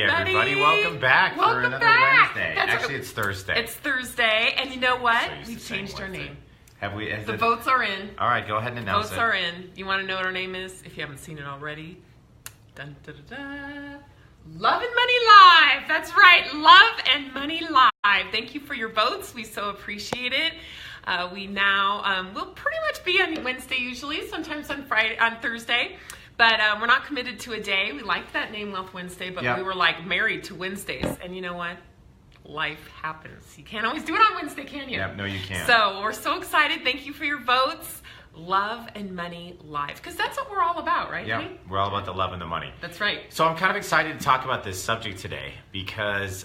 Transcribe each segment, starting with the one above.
everybody. Welcome back for another Wednesday. Actually, it's Thursday. It's Thursday, and you know what? So We've changed our name. Have we? The votes are in. All right, go ahead and announce it. Votes are in. You want to know what our name is? If you haven't seen it already. Dun, da, da, da. Love and Money Live. That's right. Love and Money Live. Thank you for your votes. We so appreciate it. We now will pretty much be on Wednesday usually, sometimes on Thursday. But we're not committed to a day. We liked that name, Wealth Wednesday, but we were like married to Wednesdays. And you know what? Life happens. You can't always do it on Wednesday, can you? Yep, no, you can't. So we're so excited. Thank you for your votes. Love and Money Live. Because that's what we're all about, right? Yeah, we're all about the love and the money. That's right. So I'm kind of excited to talk about this subject today because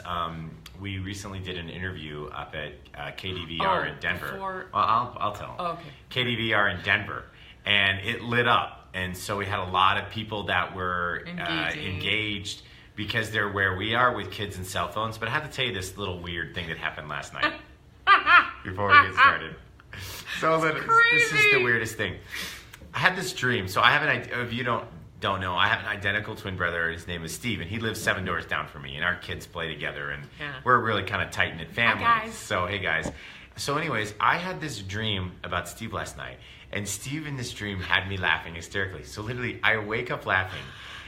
we recently did an interview up at KDVR in Denver. Well, I'll tell them. Oh, okay. KDVR in Denver. And it lit up. And so we had a lot of people that were engaged because they're where we are with kids and cell phones. But I have to tell you this little weird thing that happened last night before we get started. So this is the weirdest thing. I had this dream. So I have if you don't know, I have an identical twin brother. His name is Steve, and he lives 7 doors down from me. And our kids play together, and we're a really kind of tight-knit family. Hi, guys. So, hey, guys. So anyways, I had this dream about Steve last night. And Steve in this dream had me laughing hysterically. So literally, I wake up laughing.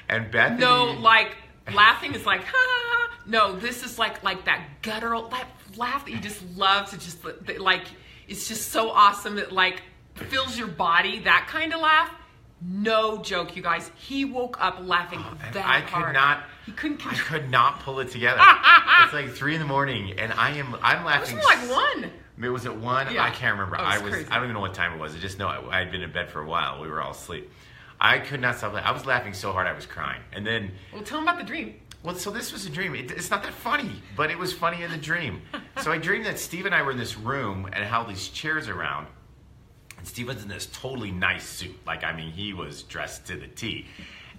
And Bethany... No, like, laughing is like, ha, ha, ha. No, this is like that guttural, that laugh that you just love to just, like, it's just so awesome. It, like, fills your body, that kind of laugh. No joke, you guys. He woke up laughing that hard. He couldn't control. I could not pull it together. It's like 3 a.m, and I'm laughing. It was like 1. It was at 1? Yeah. I can't remember. Oh, I crazy. don't even know what time it was. I just know I had been in bed for a while. We were all asleep. I could not stop laughing. I was laughing so hard I was crying. And then... Well, tell him about the dream. Well, so this was a dream. It's not that funny, but it was funny in the dream. So I dreamed that Steve and I were in this room and had all these chairs around. And Steve was in this totally nice suit. Like, I mean, he was dressed to the T.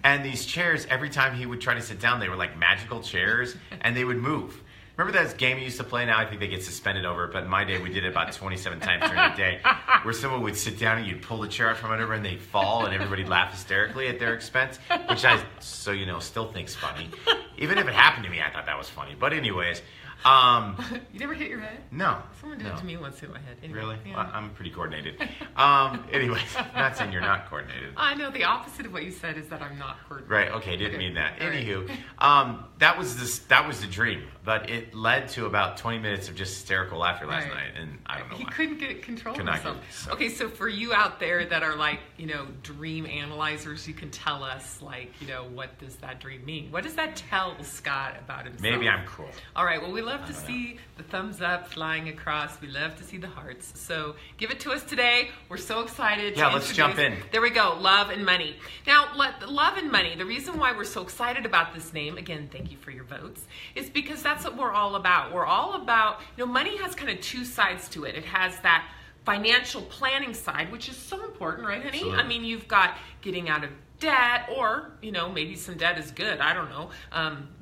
And these chairs, every time he would try to sit down, they were like magical chairs, and they would move. Remember that game you used to play? Now I think they get suspended over it, but in my day we did it about 27 times during the day, where someone would sit down and you'd pull the chair out from under and they'd fall and everybody'd laugh hysterically at their expense, which I, so you know, still think's funny. Even if it happened to me, I thought that was funny. But anyways... you never hit your head? No. Someone did it to me once, hit my head. Anyway, really? Yeah. Well, I'm pretty coordinated. Anyways, I'm not saying you're not coordinated. I know the opposite of what you said is that I'm not coordinated. Right, okay, didn't mean that. All Anywho, that was the dream, but it led to about 20 minutes of just hysterical laughter last night, and I don't know He why. couldn't get control of himself. So. Okay, so for you out there that are like, you know, dream analyzers, you can tell us, like, you know, what does that dream mean? What does that tell Scott about himself? Maybe I'm cool. All right, well, we love to see the thumbs up flying across. We love to see the hearts. So give it to us today. We're so excited. Yeah, let's jump in. There we go. Love and money. Now, love and money, the reason why we're so excited about this name, again, thank you for your votes, is because that's what we're all about. We're all about, you know, money has kind of 2 sides to it. It has that financial planning side, which is so important, right, honey? Absolutely. I mean, you've got getting out of debt, or, you know, maybe some debt is good. I don't know.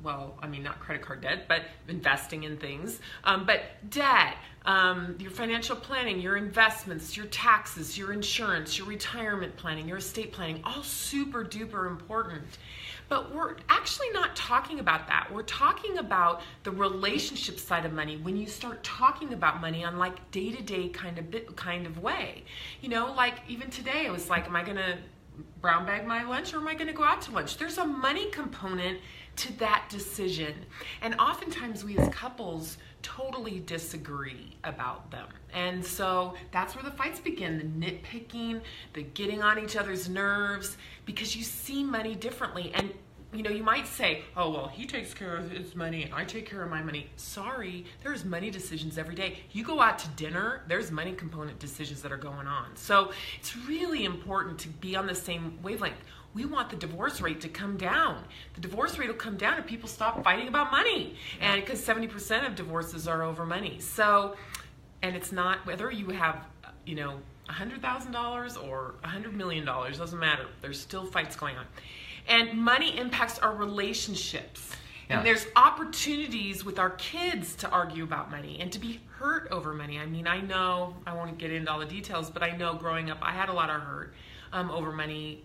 Well, I mean, not credit card debt, but investing in things. But debt, your financial planning, your investments, your taxes, your insurance, your retirement planning, your estate planning, all super duper important. But we're actually not talking about that. We're talking about the relationship side of money when you start talking about money on like day-to-day kind of way. You know, like even today I was like, am I going to brown bag my lunch or am I going to go out to lunch? There's a money component to that decision. And oftentimes we as couples totally disagree about them. And so that's where the fights begin, the nitpicking, the getting on each other's nerves, because you see money differently. And you know, you might say, oh, well, he takes care of his money and I take care of my money. Sorry, there's money decisions every day. You go out to dinner, there's money component decisions that are going on. So it's really important to be on the same wavelength. We want the divorce rate to come down. The divorce rate will come down if people stop fighting about money. And because 70% of divorces are over money. So, and it's not, whether you have, you know, $100,000 or $100 million, doesn't matter. There's still fights going on. And money impacts our relationships. Yeah. And there's opportunities with our kids to argue about money and to be hurt over money. I mean, I know, I won't get into all the details, but I know growing up, I had a lot of hurt over money.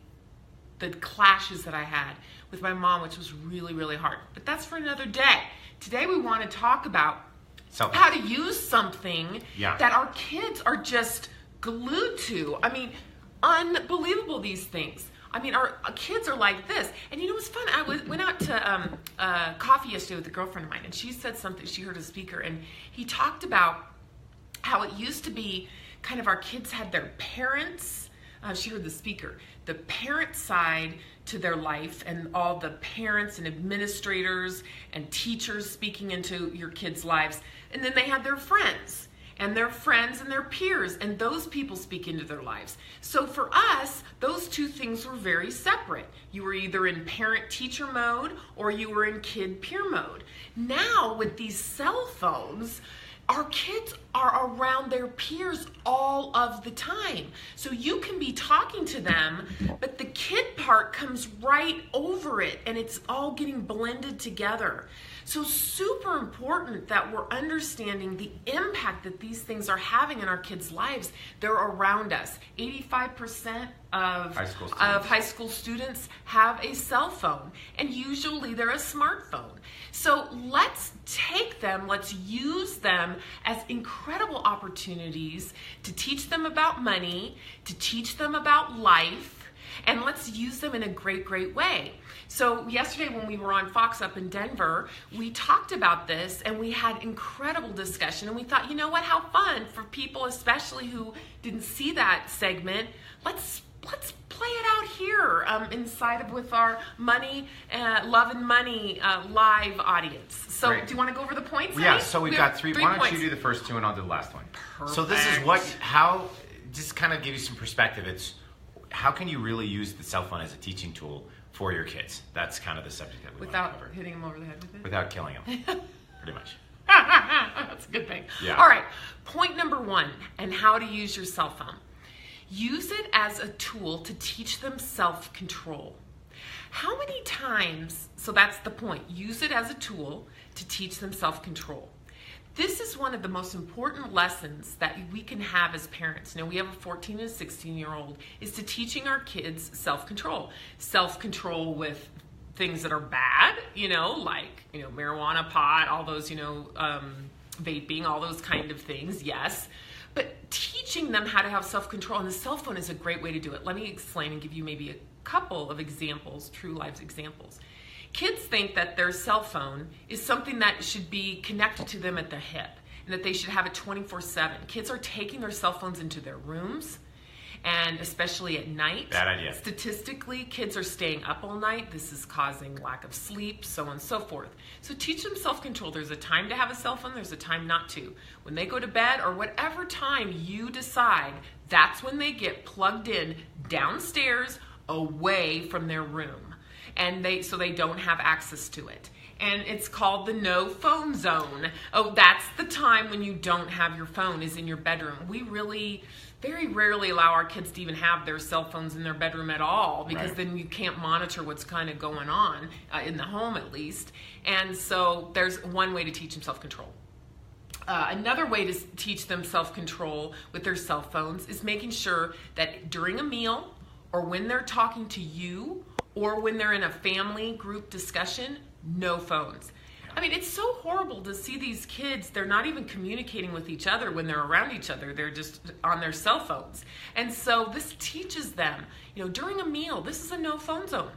the clashes that I had with my mom, which was really, really hard. But that's for another day. Today we want to talk about how to use something that our kids are just glued to. I mean, unbelievable, these things. I mean, our kids are like this. And you know what's fun? I went out to coffee yesterday with a girlfriend of mine, and she said something. She heard a speaker, and he talked about how it used to be kind of our kids had their parents. She heard the speaker, the parent side to their life, and all the parents and administrators and teachers speaking into your kids' lives. And then they had their friends and their peers, and those people speak into their lives. So for us, those two things were very separate. You were either in parent-teacher mode or you were in kid-peer mode. Now, with these cell phones, our kids are around their peers all of the time. So you can be talking to them, but the kid part comes right over it, and it's all getting blended together. So super important that we're understanding the impact that these things are having in our kids' lives. They're around us. 85% of high school students have a cell phone, and usually they're a smartphone. So let's take them, let's use them as incredible opportunities to teach them about money, to teach them about life, and let's use them in a great, great way. So yesterday when we were on Fox up in Denver, we talked about this, and we had incredible discussion, and we thought, you know what, how fun for people, especially who didn't see that segment. Let's play it out here inside of with our money, love and money live audience. So Great. Do you want to go over the points? Yeah, so we've got three. Why don't you do the first two and I'll do the last one? Perfect. So this is just kind of give you some perspective. It's how can you really use the cell phone as a teaching tool for your kids? That's kind of the subject that we want to cover. Without hitting them over the head with it? Without killing them, pretty much. That's a good thing. Yeah. All right, point number 1, and how to use your cell phone. Use it as a tool to teach them self-control. How many times, so that's the point, use it as a tool to teach them self-control. This is one of the most important lessons that we can have as parents. Now, we have a 14 and a 16-year-old, is to teaching our kids self-control. Self-control with things that are bad, like, marijuana, pot, all those, vaping, all those kind of things, yes. But teaching them how to have self-control, and the cell phone is a great way to do it. Let me explain and give you maybe a couple of examples, true life examples. Kids think that their cell phone is something that should be connected to them at the hip, and that they should have it 24/7. Kids are taking their cell phones into their rooms, and especially at night. Bad idea. Statistically, kids are staying up all night. This is causing lack of sleep, so on and so forth. So teach them self-control. There's a time to have a cell phone, there's a time not to. When they go to bed, or whatever time you decide, that's when they get plugged in downstairs, away from their room. And so they don't have access to it. And it's called the no phone zone. Oh, that's the time when you don't have your phone, is in your bedroom. We really very rarely allow our kids to even have their cell phones in their bedroom at all, because then you can't monitor what's kind of going on in the home, at least. And so there's one way to teach them self-control. Another way to teach them self-control with their cell phones is making sure that during a meal, or when they're talking to you, or when they're in a family group discussion, no phones. I mean, it's so horrible to see these kids, they're not even communicating with each other when they're around each other. They're just on their cell phones. And so this teaches them, during a meal, this is a no phone zone.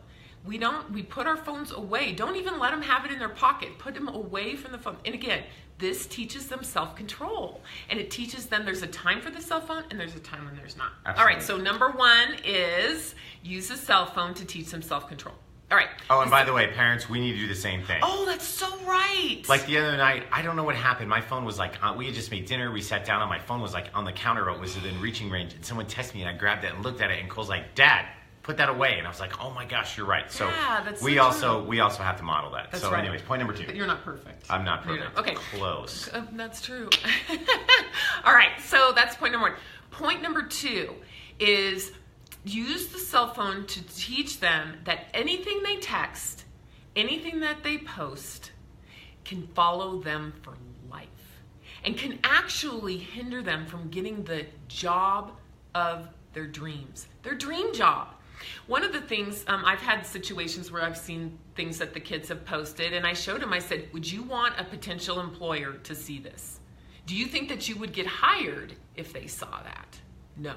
We put our phones away. Don't even let them have it in their pocket. Put them away from the phone. And again, this teaches them self-control. And it teaches them there's a time for the cell phone and there's a time when there's not. Absolutely. All right, so number 1 is use a cell phone to teach them self-control. All right. Oh, and by the way, parents, we need to do the same thing. Oh, that's so right. Like the other night, I don't know what happened. My phone was like, we had just made dinner. We sat down, and my phone was like on the counter. It was within reaching range. And someone texted me, and I grabbed it and looked at it. And Cole's like, "Dad, put that away." And I was like, "Oh my gosh, you're right." So yeah, that's we also have to model that. That's so right. Anyways, point number 2. But you're not perfect. I'm not perfect. Okay. Close. That's true. All right. So that's point number 1. Point number 2 is use the cell phone to teach them that anything they text, anything that they post, can follow them for life and can actually hinder them from getting the job of their dreams, their dream job. One of the things, I've had situations where I've seen things that the kids have posted, and I showed them, I said, would you want a potential employer to see this? Do you think that you would get hired if they saw that? No.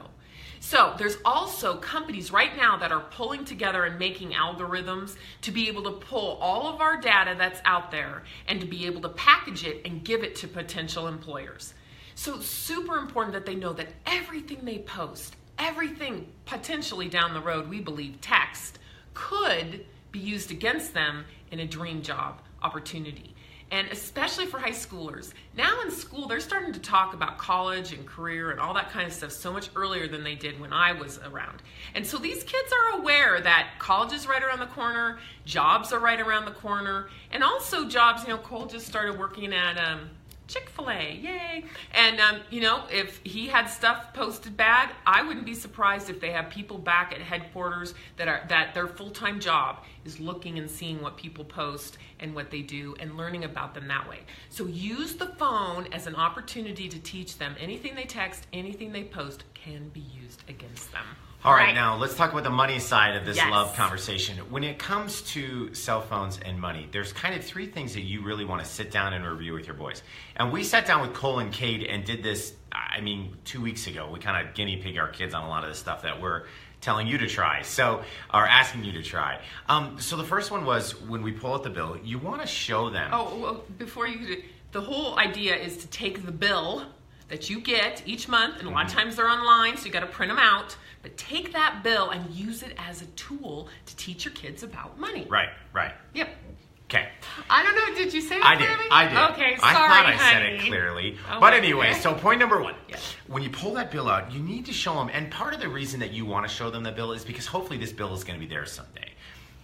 So there's also companies right now that are pulling together and making algorithms to be able to pull all of our data that's out there and to be able to package it and give it to potential employers. So it's super important that they know that everything they post, everything potentially down the road, we believe text, could be used against them in a dream job opportunity. And especially for high schoolers. Now in school, they're starting to talk about college and career and all that kind of stuff so much earlier than they did when I was around. And so these kids are aware that college is right around the corner, jobs are right around the corner, and also jobs, Cole just started working at Chick-fil-A, yay. And, if he had stuff posted bad, I wouldn't be surprised if they have people back at headquarters that their full-time job is looking and seeing what people post and what they do and learning about them that way. So use the phone as an opportunity to teach them anything they text, anything they post can be used against them. All right, now let's talk about the money side of this Yes. love conversation. When it comes to cell phones and money, there's kind of three things that you really want to sit down and review with your boys. And we sat down with Cole and Cade and did this, 2 weeks ago. We kind of guinea pig our kids on a lot of the stuff that we're telling you to try, or asking you to try. So the first one was when we pull out the bill, you want to show them. Oh, well, before you do, the whole idea is to take the bill that you get each month, and a lot of times they're online, so you got to print them out. But take that bill and use it as a tool to teach your kids about money. Right. Yep. Okay. I don't know. Did you say it I clearly? did. Okay, I sorry, thought I honey. said it clearly. Oh, but anyway, okay. so point number one. Yes. When you pull that bill out, you need to show them, and part of the reason that you want to show them the bill is because hopefully this bill is going to be there someday.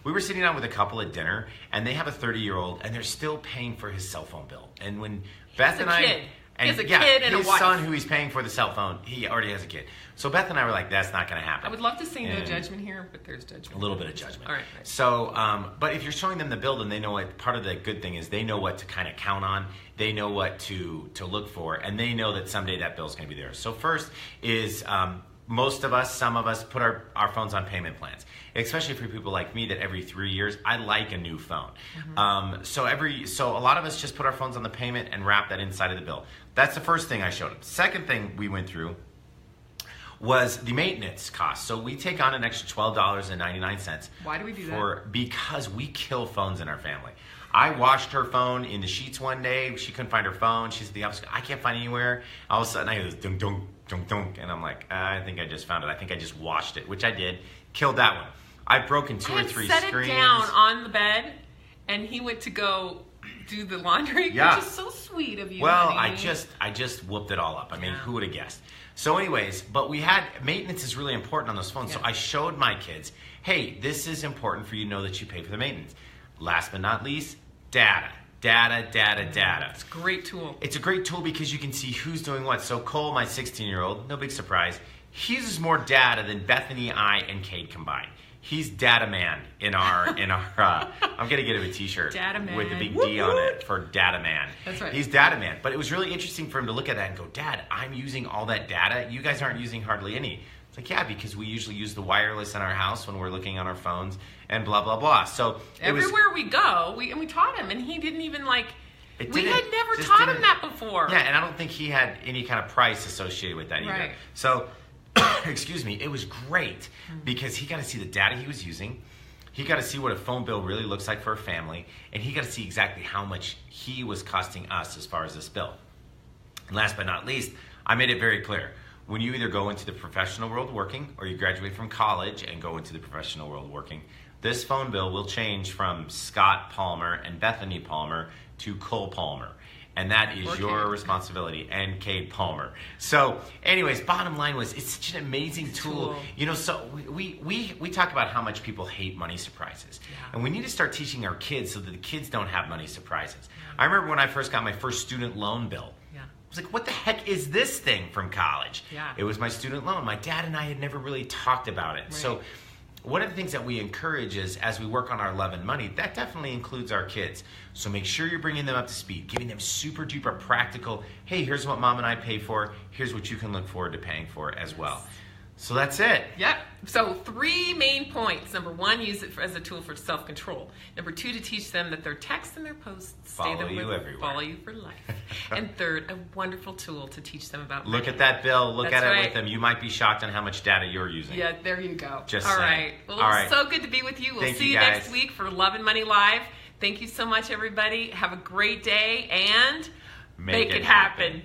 We were sitting down with a couple at dinner, and they have a 30-year-old, and they're still paying for his cell phone bill. And when Beth and I... Kid. And he has a kid and his a wife. son, who he's paying for the cell phone, he already has a kid. So Beth and I were like, that's not going to happen. I would love to say no And judgment here, but there's judgment. a little bit of judgment. All right. So, but if you're showing them the bill, then they know what, part of the good thing is they know what to kind of count on. They know what to look for, and they know that someday that bill's going to be there. So first is most of us, some of us, put our phones on payment plans, especially for people like me that every 3 years, I like a new phone. So a lot of us just put our phones on the payment and wrap that inside of the bill. That's the first thing I showed them. Second thing we went through was the maintenance cost. So we take on an extra $12.99. Why do we do that? Because we kill phones in our family. I washed her phone in the sheets one day. She couldn't find her phone. She's at the office. I can't find it anywhere. All of a sudden, I hear this dunk, dunk, dunk, dunk. And I'm like, I think I just found it. I think I just washed it, which I did. Killed that one. I've broken two or three screens. I set it down on the bed, and he went to go do the laundry, Yeah. which is so sweet of you. Well, honey. I just whooped it all up. I mean, Yeah. who would have guessed? So anyways, but we had, maintenance is really important on those phones. So Yeah. I showed my kids, hey, this is important for you to know that you pay for the maintenance. Last but not least, data. It's a great tool. It's a great tool because you can see who's doing what. So Cole, my 16-year-old, no big surprise, he uses more data than Bethany, I, and Cade combined. He's data man in our I'm gonna get him a t-shirt Data man. with a big Whoop, D on whoop. it for data man. That's right. He's data man. But it was really interesting for him to look at that and go, Dad, I'm using all that data. You guys aren't using hardly any. It's like, yeah, because we usually use the wireless in our house when we're looking on our phones and blah, blah, blah. So Everywhere we go, we taught him, and he didn't even we had never just taught him didn't- that before. Yeah, and I don't think he had any kind of price associated with that either. Right. So, excuse me, it was great because he got to see the data he was using. He got to see what a phone bill really looks like for a family, and he got to see exactly how much he was costing us as far as this bill. And last but not least, I made it very clear. When you either go into the professional world working or you graduate from college and go into the professional world working, this phone bill will change from Scott Palmer and Bethany Palmer to Cole Palmer. And that is your responsibility, and Cade Palmer. So anyways, bottom line was, it's such an amazing tool. You know, so we talk about how much people hate money surprises. Yeah. And we need to start teaching our kids so that the kids don't have money surprises. I remember when I first got my first student loan bill. Yeah. I was like, what the heck is this thing from college? Yeah. It was my student loan. My dad and I had never really talked about it. Right. So one of the things that we encourage is, as we work on our love and money, that definitely includes our kids. So make sure you're bringing them up to speed, giving them super duper practical, hey, here's what mom and I pay for, here's what you can look forward to paying for as well. So that's it. Yep. So 3 main points. Number 1, use it as a tool for self-control. Number 2, to teach them that their texts and their posts Follow you everywhere. Follow you for life. And 3rd, a wonderful tool to teach them about Look money. at that bill. Look That's at it right. with them. You might be shocked on how much data you're using. Yeah, there you go. Just All saying. right. Well, All it right. was so good to be with you. We'll Thank see you you guys. next week for Love and Money Live. Thank you so much, everybody. Have a great day and Make it happen.